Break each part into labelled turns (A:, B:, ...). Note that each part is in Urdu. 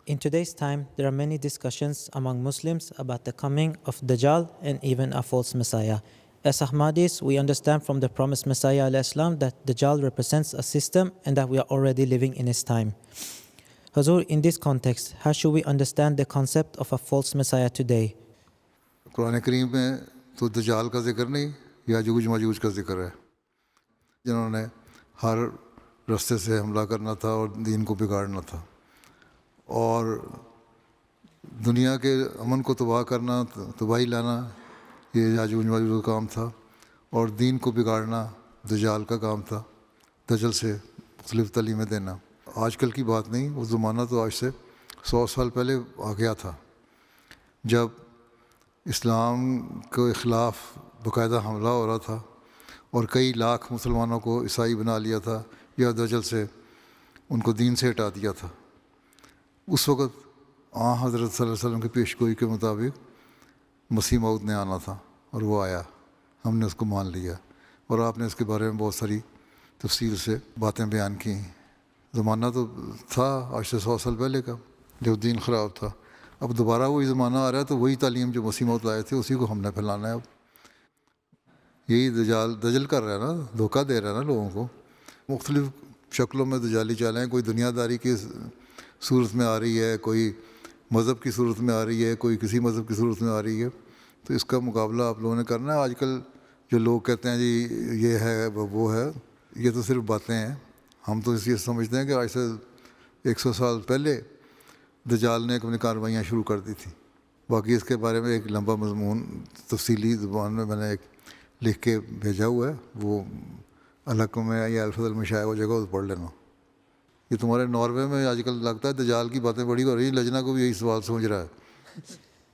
A: In today's time, there are many discussions among Muslims about the coming of Dajjal and even a false Messiah. As Ahmadis, we understand from the promised Messiah al-Islam that Dajjal represents a system and that we are already living in his time. Hazur, in this context, how should we understand the concept of a false Messiah today?
B: قرآن کریم میں تو دجال کا ذکر نہیں، یاجوج ماجوج کا ذکر ہے، جنہوں نے ہر راستے سے حملہ کرنا تھا اور دین کو بگاڑنا تھا، اور دنیا کے امن کو تباہ کرنا، تباہی لانا، یہ یاجوج ماجوج کا کام تھا، اور دین کو بگاڑنا دجال کا کام تھا، دجل سے مختلف تعلیمیں دینا۔ آج کل کی بات نہیں، وہ زمانہ تو آج سے 100 سال پہلے آ گیا تھا، جب اسلام کے خلاف باقاعدہ حملہ ہو رہا تھا اور کئی لاکھ مسلمانوں کو عیسائی بنا لیا تھا یا دجل سے ان کو دین سے ہٹا دیا تھا۔ اس وقت حضرت صلی اللہ علیہ وسلم کی پیشگوئی کے مطابق مسیح موعود نے آنا تھا، اور وہ آیا، ہم نے اس کو مان لیا، اور آپ نے اس کے بارے میں بہت ساری تفصیل سے باتیں بیان کی۔ زمانہ تو تھا آج سے 100 سال پہلے کا، جب دین خراب تھا۔ اب دوبارہ وہی زمانہ آ رہا ہے، تو وہی تعلیم جو مسیح موعود لائے تھے اسی کو ہم نے پھیلانا ہے۔ اب یہی دجل کر رہا ہے نا، دھوکہ دے رہا ہے نا لوگوں کو، مختلف شکلوں میں دجالی چالیں، کوئی دنیا داری کی صورت میں آ رہی ہے، کوئی مذہب کی صورت میں آ رہی ہے، کوئی کسی مذہب کی صورت میں آ رہی ہے۔ تو اس کا مقابلہ آپ لوگوں نے کرنا ہے۔ آج کل جو لوگ کہتے ہیں جی یہ ہے وہ ہے، یہ تو صرف باتیں ہیں۔ ہم تو اس لیے سمجھتے ہیں کہ آج سے 100 سال پہلے دجال نے اپنی کارروائیاں شروع کر دی تھیں۔ باقی اس کے بارے میں ایک لمبا مضمون تفصیلی زبان میں نے ایک لکھ کے بھیجا ہوا ہے، وہ الحق میں یا الفضل المشائع وہ جگہ پڑھ لینا۔ یہ تمہارے ناروے میں آج کل لگتا ہے دجال کی باتیں بڑی ہو رہی ہیں، لجنا کو بھی یہی سوال سوچ رہا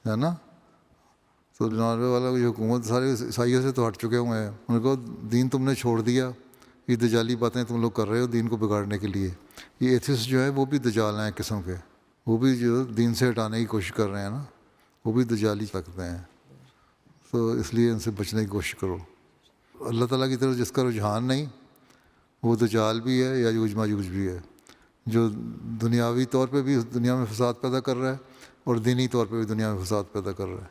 B: ہے نا؟ تو ناروے والا کی حکومت سارے عیسائیوں سے تو ہٹ چکے ہوئے ہیں، ان کو دین تم نے چھوڑ دیا، یہ دجالی باتیں تم لوگ کر رہے ہو دین کو بگاڑنے کے لیے۔ یہ ایتھسٹ جو ہے وہ بھی دجال ہیں ایک قسم کے، وہ بھی جو دین سے ہٹانے کی کوشش کر رہے ہیں نا، وہ بھی دجالی لگتے ہیں۔ تو اس لیے ان سے بچنے کی کوشش کرو۔ اللہ تعالیٰ کی طرف جس کا رجحان نہیں، وہ دجال بھی ہے، یاجوج ماجوج بھی ہے، جو دنیاوی طور پہ بھی دنیا میں فساد پیدا کر رہا ہے اور دینی طور پہ بھی دنیا میں فساد پیدا کر رہا ہے۔